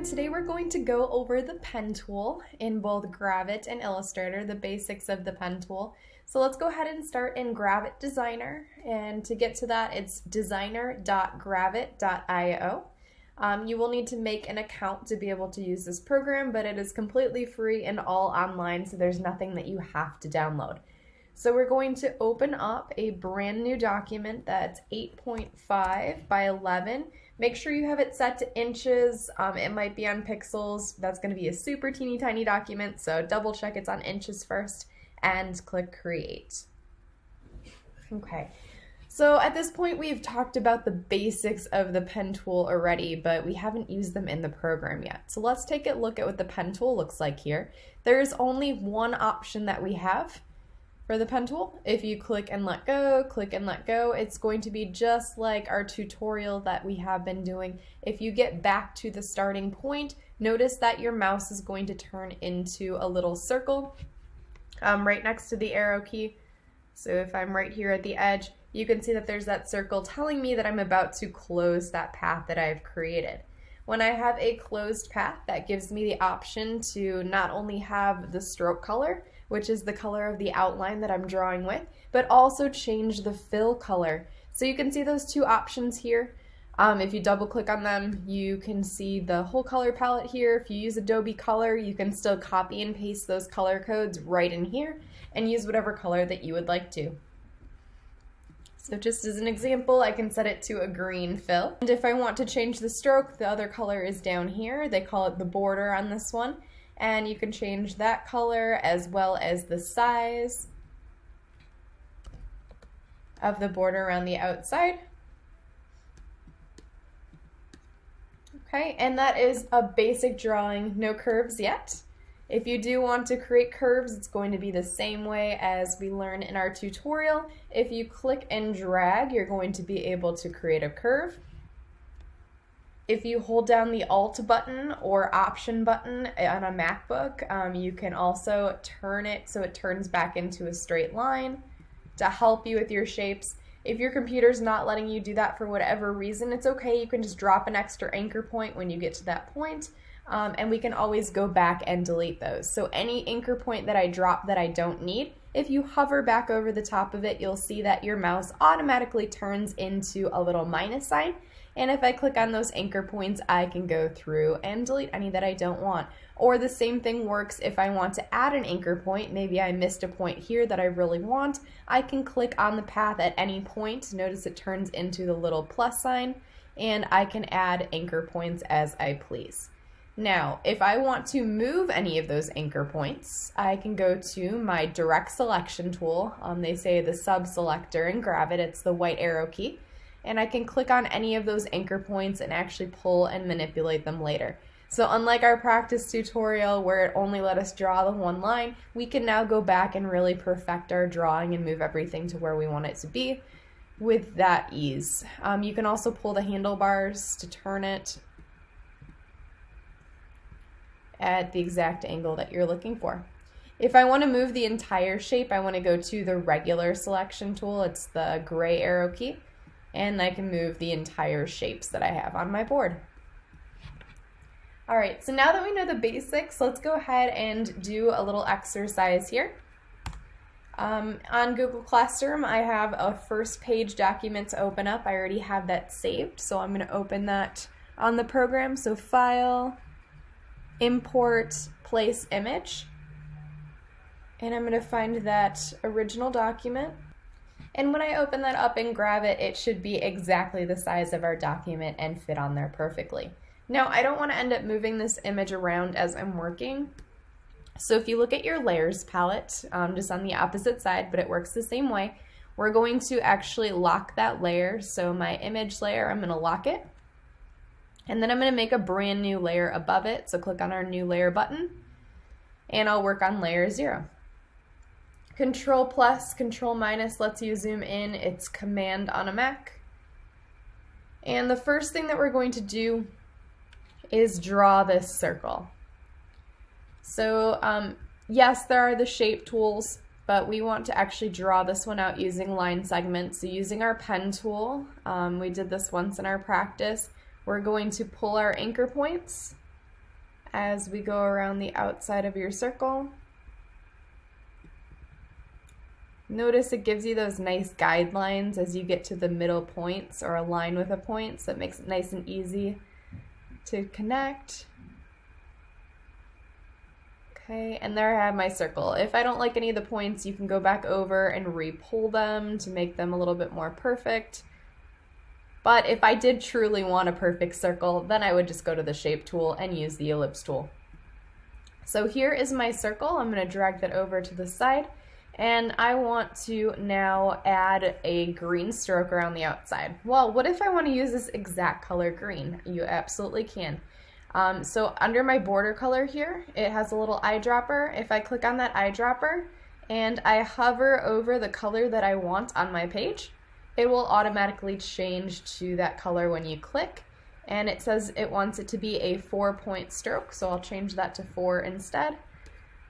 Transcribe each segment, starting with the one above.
Today we're going to go over the pen tool in both Gravit and Illustrator, the basics of the pen tool. So let's go ahead and start in Gravit Designer, and to get to that it's designer.gravit.io. You will need to make an account to be able to use this program, but it is completely free and all online, so there's nothing that you have to download. So we're going to open up a brand new document that's 8.5 by 11. Make sure you have it set to inches. It might be on pixels. That's going to be a super teeny tiny document, so double check it's on inches first and click Create. Okay, so at this point we've talked about the basics of the pen tool already, but we haven't used them in the program yet. So let's take a look at what the pen tool looks like here. There's only one option that we have for the pen tool. If you click and let go, it's going to be just like our tutorial that we have been doing. If you get back to the starting point, notice that your mouse is going to turn into a little circle right next to the arrow key. So if I'm right here at the edge, you can see that there's that circle telling me that I'm about to close that path that I've created. When I have a closed path, that gives me the option to not only have the stroke color, which is the color of the outline that I'm drawing with, but also change the fill color. So you can see those two options here. If you double click on them, you can see the whole color palette here. If you use Adobe Color, you can still copy and paste those color codes right in here and use whatever color that you would like to. So just as an example, I can set it to a green fill. And if I want to change the stroke, the other color is down here. They call it the border on this one. And you can change that color as well as the size of the border around the outside. Okay, and that is a basic drawing, no curves yet. If you do want to create curves, it's going to be the same way as we learned in our tutorial. If you click and drag, you're going to be able to create a curve. If you hold down the Alt button or Option button on a MacBook, you can also turn it so it turns back into a straight line to help you with your shapes. If your computer's not letting you do that for whatever reason, it's okay. You can just drop an extra anchor point when you get to that point, and we can always go back and delete those. So any anchor point that I drop that I don't need, if you hover back over the top of it, you'll see that your mouse automatically turns into a little minus sign. And if I click on those anchor points, I can go through and delete any that I don't want. Or the same thing works if I want to add an anchor point. Maybe I missed a point here that I really want. I can click on the path at any point. Notice it turns into the little plus sign, and I can add anchor points as I please. Now, if I want to move any of those anchor points, I can go to my direct selection tool. They say the sub selector in Gravit, it's the white arrow key. And I can click on any of those anchor points and actually pull and manipulate them later. So unlike our practice tutorial where it only let us draw the one line, we can now go back and really perfect our drawing and move everything to where we want it to be with that ease. You can also pull the handlebars to turn it at the exact angle that you're looking for. If I want to move the entire shape, I want to go to the regular selection tool. It's the gray arrow key. And I can move the entire shapes that I have on my board. All right, so now that we know the basics, let's go ahead and do a little exercise here. On Google Classroom, I have a first page document to open up. I already have that saved, so I'm going to open that on the program. So File, Import, Place Image. And I'm going to find that original document. And when I open that up in Gravit, it should be exactly the size of our document and fit on there perfectly. Now, I don't want to end up moving this image around as I'm working. So if you look at your layers palette, just on the opposite side, but it works the same way, we're going to actually lock that layer. So my image layer, I'm going to lock it. And then I'm going to make a brand new layer above it. So click on our new layer button, and I'll work on layer 0. Control plus, Control minus lets you zoom in. It's Command on a Mac. And the first thing that we're going to do is draw this circle. So yes, there are the shape tools, but we want to actually draw this one out using line segments. So using our pen tool, we did this once in our practice, we're going to pull our anchor points as we go around the outside of your circle. Notice it gives you those nice guidelines as you get to the middle points or align with a point, so it makes it nice and easy to connect. Okay, and there I have my circle. If I don't like any of the points, you can go back over and re-pull them to make them a little bit more perfect. But if I did truly want a perfect circle, then I would just go to the shape tool and use the ellipse tool. So here is my circle. I'm going to drag that over to the side, and I want to now add a green stroke around the outside. Well, what if I want to use this exact color green? You absolutely can. So under my border color here, it has a little eyedropper. If I click on that eyedropper and I hover over the color that I want on my page, it will automatically change to that color when you click. And it says it wants it to be a 4-point stroke, so I'll change that to 4 instead.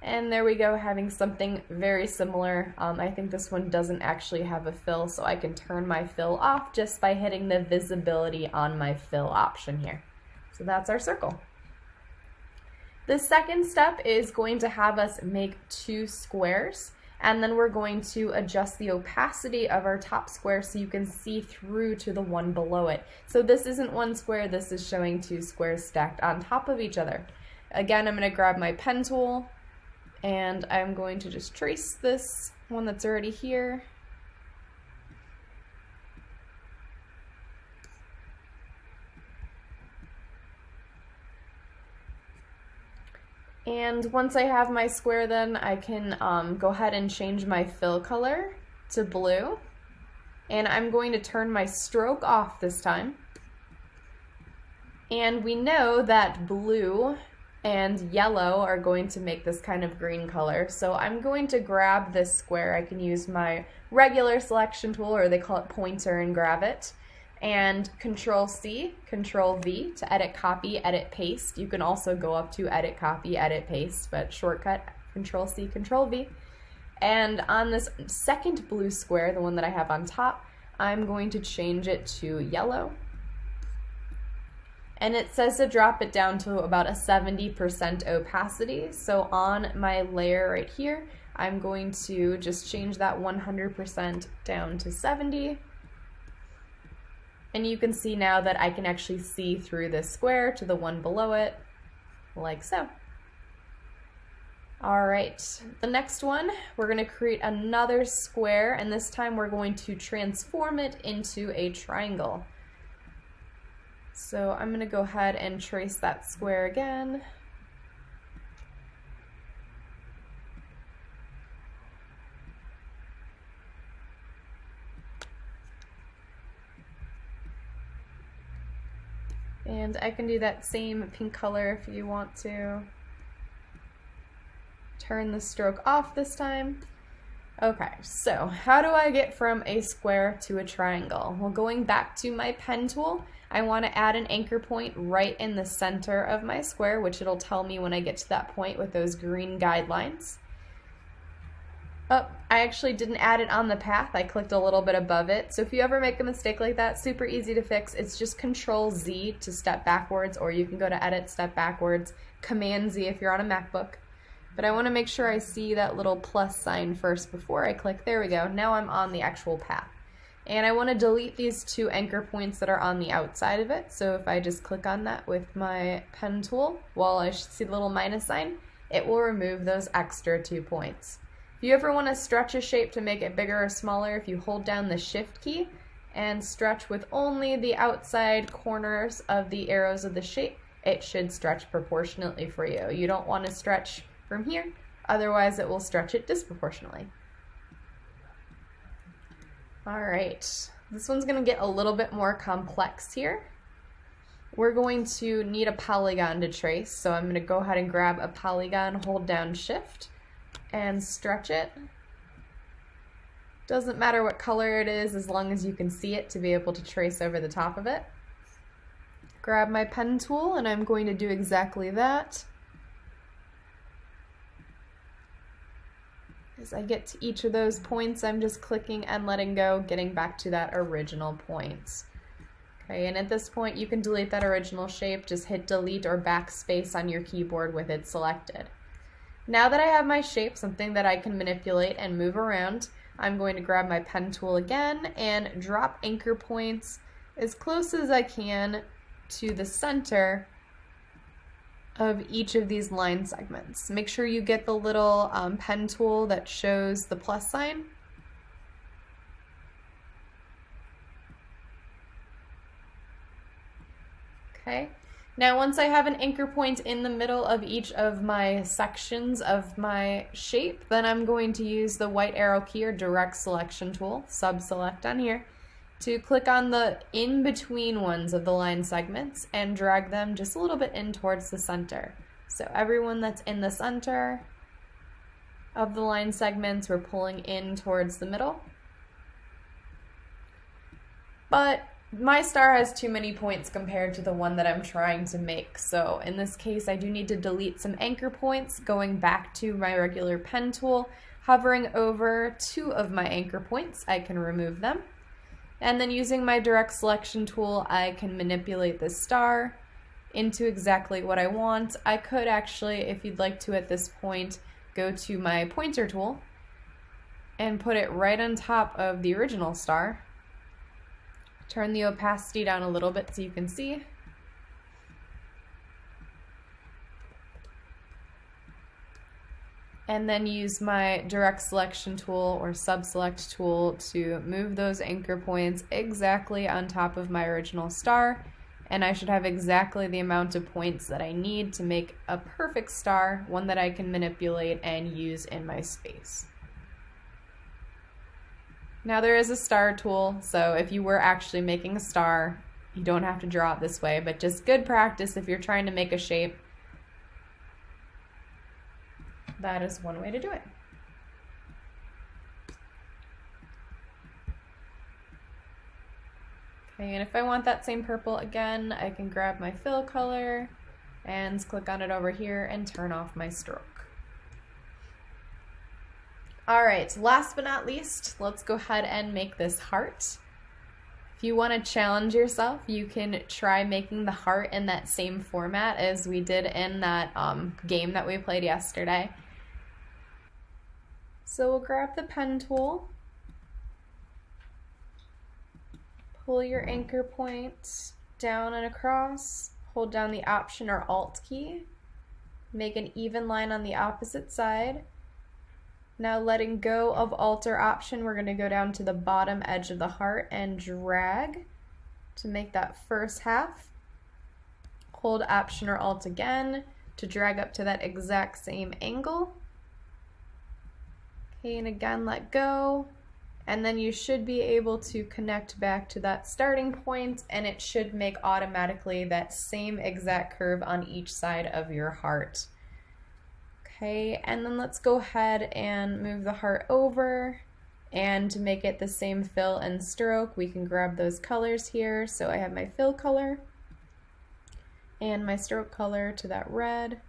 And there we go, having something very similar. I think this one doesn't actually have a fill, so I can turn my fill off just by hitting the visibility on my fill option here. So that's our circle. The second step is going to have us make 2 squares, and then we're going to adjust the opacity of our top square so you can see through to the one below it. So this isn't 1 square, this is showing 2 squares stacked on top of each other. Again, I'm going to grab my pen tool, and I'm going to just trace this one that's already here. And once I have my square, then I can go ahead and change my fill color to blue. And I'm going to turn my stroke off this time. And we know that blue and yellow are going to make this kind of green color. So I'm going to grab this square. I can use my regular selection tool, or they call it pointer in Gravit, and Control-C, Control-V to edit, copy, edit, paste. You can also go up to edit, copy, edit, paste, but shortcut Control-C, Control-V. And on this second blue square, the one that I have on top, I'm going to change it to yellow. And it says to drop it down to about a 70% opacity. So on my layer right here, I'm going to just change that 100% down to 70. And you can see now that I can actually see through this square to the one below it, like so. All right, the next one, we're going to create another square, and this time we're going to transform it into a triangle. So I'm going to go ahead and trace that square again. And I can do that same pink color if you want to. Turn the stroke off this time. Okay, so how do I get from a square to a triangle? Well, going back to my pen tool, I want to add an anchor point right in the center of my square, which it'll tell me when I get to that point with those green guidelines. Oh, I actually didn't add it on the path. I clicked a little bit above it. So if you ever make a mistake like that, super easy to fix. It's just Control-Z to step backwards, or you can go to Edit, Step Backwards, Command-Z if you're on a MacBook. But I want to make sure I see that little plus sign first before I click. There we go. Now I'm on the actual path. And I want to delete these 2 anchor points that are on the outside of it. So if I just click on that with my pen tool, while I see the little minus sign, it will remove those extra 2 points. If you ever want to stretch a shape to make it bigger or smaller, if you hold down the Shift key and stretch with only the outside corners of the arrows of the shape, it should stretch proportionately for you. You don't want to stretch from here, otherwise it will stretch it disproportionately. All right, this one's going to get a little bit more complex here. We're going to need a polygon to trace, so I'm going to go ahead and grab a polygon, hold down Shift, and stretch it. Doesn't matter what color it is as long as you can see it to be able to trace over the top of it. Grab my pen tool, and I'm going to do exactly that. As I get to each of those points, I'm just clicking and letting go, getting back to that original point. Okay, and at this point you can delete that original shape. Just hit delete or backspace on your keyboard with it selected. Now that I have my shape, something that I can manipulate and move around, I'm going to grab my pen tool again and drop anchor points as close as I can to the center of each of these line segments. Make sure you get the little pen tool that shows the plus sign. Okay. Now once I have an anchor point in the middle of each of my sections of my shape, then I'm going to use the white arrow key or direct selection tool, sub-select on here, to click on the in-between ones of the line segments and drag them just a little bit in towards the center. So everyone that's in the center of the line segments, we're pulling in towards the middle. But my star has too many points compared to the one that I'm trying to make. So in this case, I do need to delete some anchor points, going back to my regular pen tool, hovering over 2 of my anchor points, I can remove them. And then using my direct selection tool, I can manipulate this star into exactly what I want. I could actually, if you'd like to at this point, go to my pointer tool and put it right on top of the original star. Turn the opacity down a little bit so you can see. And then use my direct selection tool or sub-select tool to move those anchor points exactly on top of my original star. And I should have exactly the amount of points that I need to make a perfect star, one that I can manipulate and use in my space. Now there is a star tool, so if you were actually making a star, you don't have to draw it this way, but just good practice if you're trying to make a shape. That is one way to do it. Okay, and if I want that same purple again, I can grab my fill color and click on it over here and turn off my stroke. All right, last but not least, let's go ahead and make this heart. If you want to challenge yourself, you can try making the heart in that same format as we did in that game that we played yesterday. So we'll grab the pen tool, pull your anchor point down and across, hold down the Option or Alt key, make an even line on the opposite side. Now letting go of Alt or Option, we're going to go down to the bottom edge of the heart and drag to make that first half. Hold Option or Alt again to drag up to that exact same angle. Okay, and again let go. And then you should be able to connect back to that starting point, and it should make automatically that same exact curve on each side of your heart. Okay, and then let's go ahead and move the heart over, and to make it the same fill and stroke, we can grab those colors here. So I have my fill color and my stroke color to that red,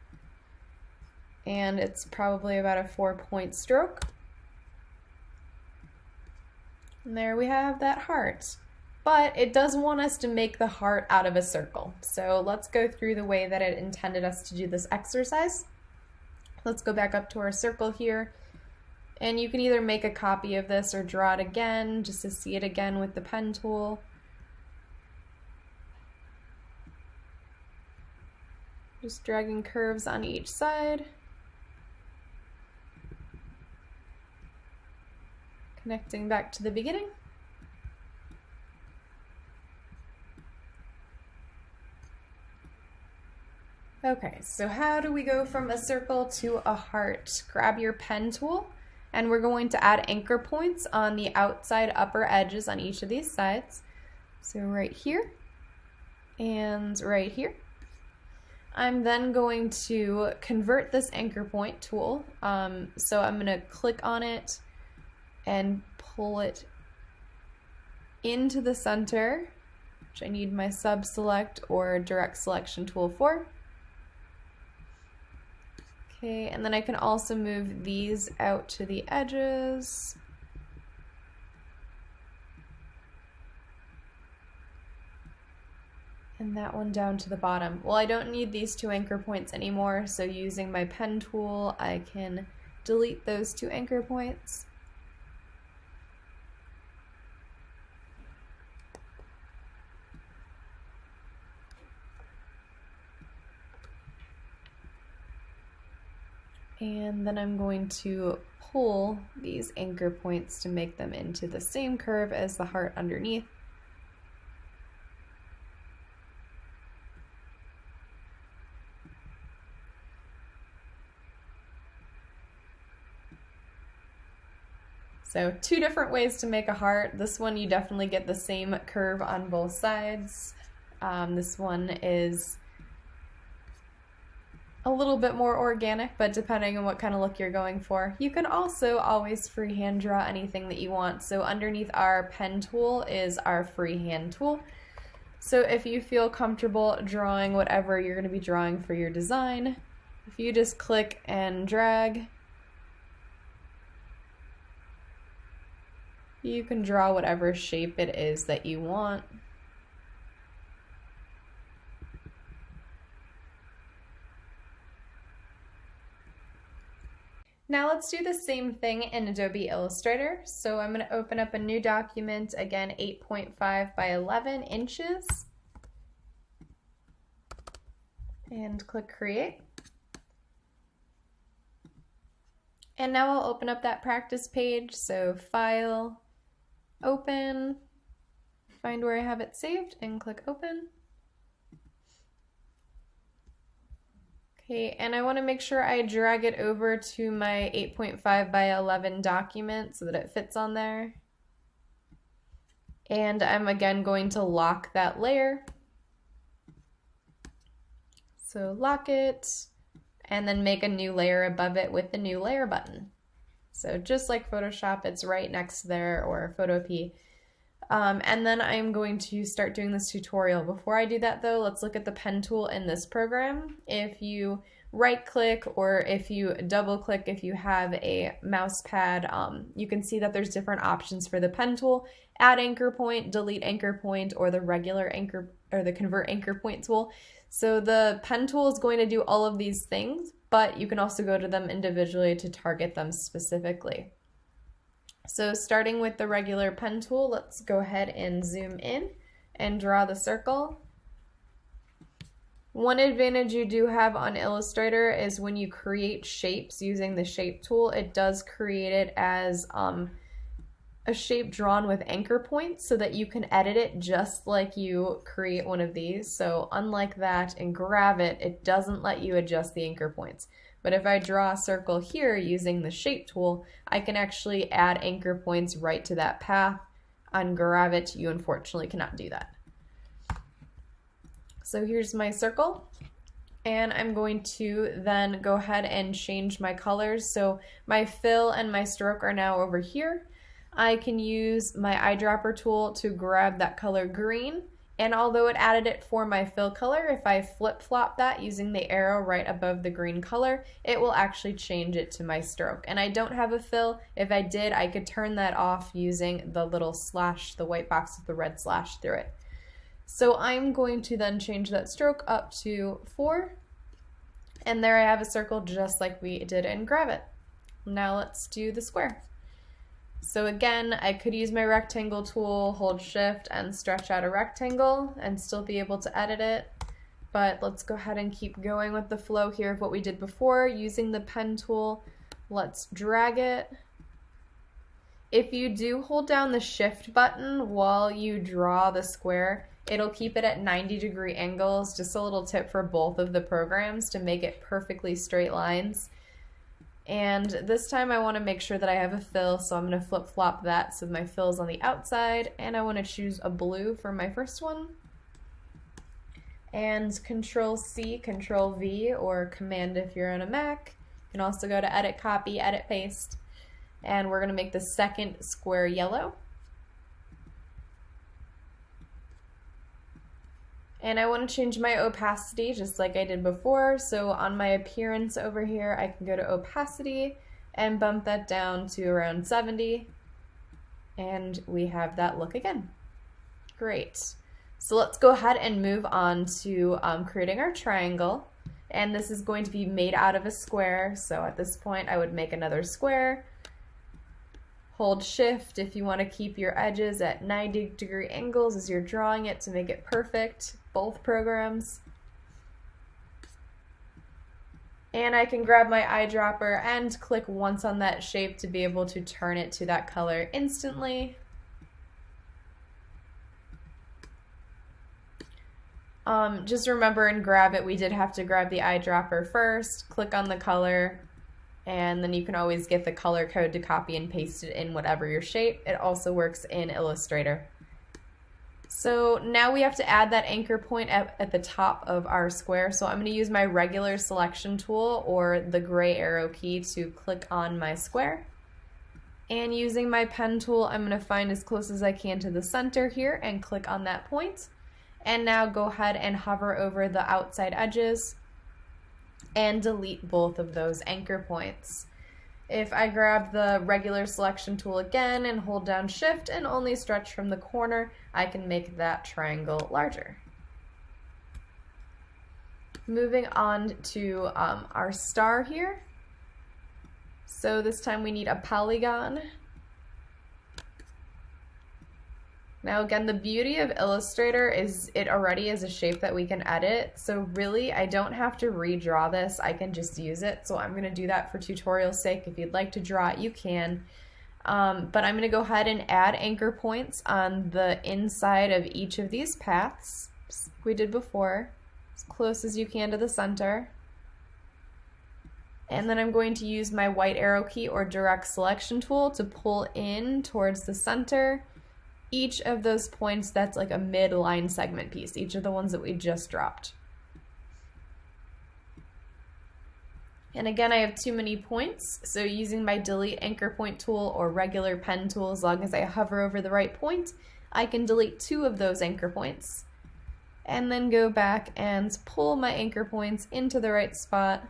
and it's probably about a 4-point stroke. And there we have that heart. But it does want us to make the heart out of a circle. So let's go through the way that it intended us to do this exercise. Let's go back up to our circle here. And you can either make a copy of this or draw it again just to see it again with the pen tool. Just dragging curves on each side. Connecting back to the beginning. Okay, so how do we go from a circle to a heart? Grab your pen tool, and we're going to add anchor points on the outside upper edges on each of these sides. So right here and right here. I'm then going to convert this anchor point tool. So I'm going to click on it and pull it into the center, which I need my sub-select or direct selection tool for. Okay, and then I can also move these out to the edges. And that one down to the bottom. Well, I don't need these two anchor points anymore, so using my pen tool, I can delete those two anchor points. And then I'm going to pull these anchor points to make them into the same curve as the heart underneath. So two different ways to make a heart. This one you definitely get the same curve on both sides. This one is a little bit more organic, but depending on what kind of look you're going for. You can also always freehand draw anything that you want. So underneath our pen tool is our freehand tool. So if you feel comfortable drawing whatever you're going to be drawing for your design, if you just click and drag, you can draw whatever shape it is that you want. Now let's do the same thing in Adobe Illustrator. So I'm going to open up a new document, again 8.5 by 11 inches, and click Create. And now I'll open up that practice page, so File, Open, find where I have it saved, and click Open. Okay, and I want to make sure I drag it over to my 8.5 by 11 document so that it fits on there. And I'm again going to lock that layer. So lock it, and then make a new layer above it with the new layer button. So just like Photoshop, it's right next there, or Photopea. And then I'm going to start doing this tutorial. Before I do that though, let's look at the pen tool in this program. If you right click, or if you double click, if you have a mouse pad, you can see that there's different options for the pen tool: add anchor point, delete anchor point, or the regular anchor, or the convert anchor point tool. So the pen tool is going to do all of these things, but you can also go to them individually to target them specifically. So starting with the regular pen tool, let's go ahead and zoom in and draw the circle. One advantage you do have on Illustrator is when you create shapes using the shape tool, it does create it as a shape drawn with anchor points so that you can edit it just like you create one of these. So unlike that in Gravit, it doesn't let you adjust the anchor points. But if I draw a circle here using the shape tool, I can actually add anchor points right to that path. On Gravit, you unfortunately cannot do that. So here's my circle, and I'm going to then go ahead and change my colors. So my fill and my stroke are now over here. I can use my eyedropper tool to grab that color green, and although it added it for my fill color, if I flip-flop that using the arrow right above the green color, it will actually change it to my stroke. And I don't have a fill. If I did, I could turn that off using the little slash, the white box with the red slash through it. So I'm going to then change that stroke up to 4, and there I have a circle just like we did in Gravit. Now let's do the square. So again, I could use my rectangle tool, hold shift, and stretch out a rectangle and still be able to edit it. But let's go ahead and keep going with the flow here of what we did before. Using the pen tool, let's drag it. If you do hold down the shift button while you draw the square, it'll keep it at 90-degree angles. Just a little tip for both of the programs to make it perfectly straight lines. And this time I want to make sure that I have a fill, so I'm going to flip-flop that so my fill's on the outside, and I want to choose a blue for my first one. And Control-C, Control-V, or Command if you're on a Mac. You can also go to Edit Copy, Edit Paste. And we're going to make the second square yellow. And I want to change my opacity just like I did before. So on my appearance over here, I can go to opacity and bump that down to around 70. And we have that look again. Great. So let's go ahead and move on to creating our triangle. And this is going to be made out of a square. So at this point, I would make another square. Hold shift if you want to keep your edges at 90-degree angles as you're drawing it to make it perfect, both programs. And I can grab my eyedropper and click once on that shape to be able to turn it to that color instantly. Just remember in Gravit we did have to grab the eyedropper first, click on the color, and then you can always get the color code to copy and paste it in whatever your shape. It also works in Illustrator. So now we have to add that anchor point at the top of our square. So I'm going to use my regular selection tool or the gray arrow key to click on my square. And using my pen tool, I'm going to find as close as I can to the center here and click on that point. And now go ahead and hover over the outside edges and delete both of those anchor points. If I grab the regular selection tool again and hold down shift and only stretch from the corner, I can make that triangle larger. Moving on to our star here. So this time we need a polygon. Now again, the beauty of Illustrator is it already is a shape that we can edit, so really I don't have to redraw this, I can just use it. So I'm going to do that for tutorial's sake. If you'd like to draw it, you can. But I'm going to go ahead and add anchor points on the inside of each of these paths, just like we did before, as close as you can to the center. And then I'm going to use my white arrow key or direct selection tool to pull in towards the center each of those points that's like a mid-line segment piece, each of the ones that we just dropped. And again, I have too many points, so using my delete anchor point tool or regular pen tool, as long as I hover over the right point, I can delete 2 of those anchor points. And then go back and pull my anchor points into the right spot.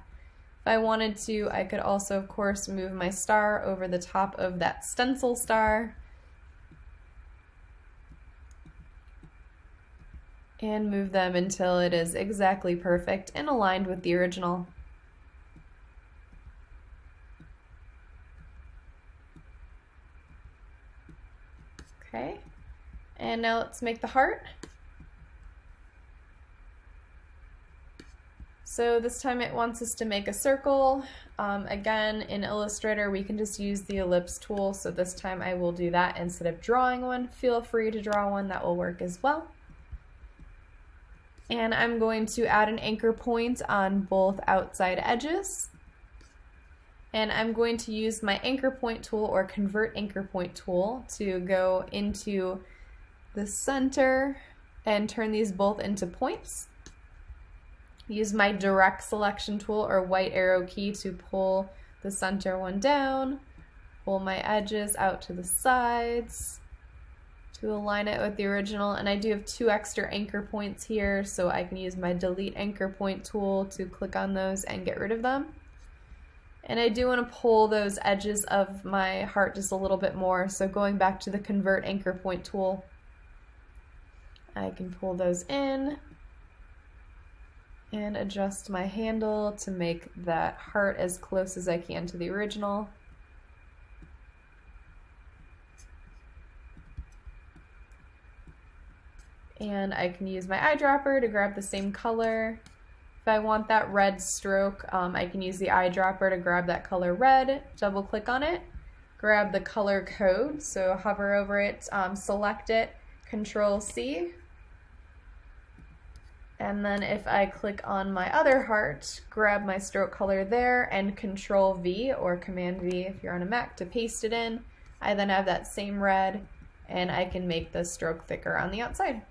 If I wanted to, I could also, of course, move my star over the top of that stencil star. And move them until it is exactly perfect and aligned with the original. Okay, and now let's make the heart. So this time it wants us to make a circle. Again, in Illustrator we can just use the ellipse tool, so this time I will do that instead of drawing one. Feel free to draw one, that will work as well. And I'm going to add an anchor point on both outside edges. And I'm going to use my anchor point tool or convert anchor point tool to go into the center and turn these both into points. Use my direct selection tool or white arrow key to pull the center one down, pull my edges out to the sides to align it with the original. And I do have 2 extra anchor points here, so I can use my delete anchor point tool to click on those and get rid of them. And I do want to pull those edges of my heart just a little bit more, so going back to the convert anchor point tool, I can pull those in and adjust my handle to make that heart as close as I can to the original. And I can use my eyedropper to grab the same color. If I want that red stroke, I can use the eyedropper to grab that color red, double click on it, grab the color code, so hover over it, select it, Control C. And then if I click on my other heart, grab my stroke color there and Control V or Command V if you're on a Mac to paste it in. I then have that same red and I can make the stroke thicker on the outside.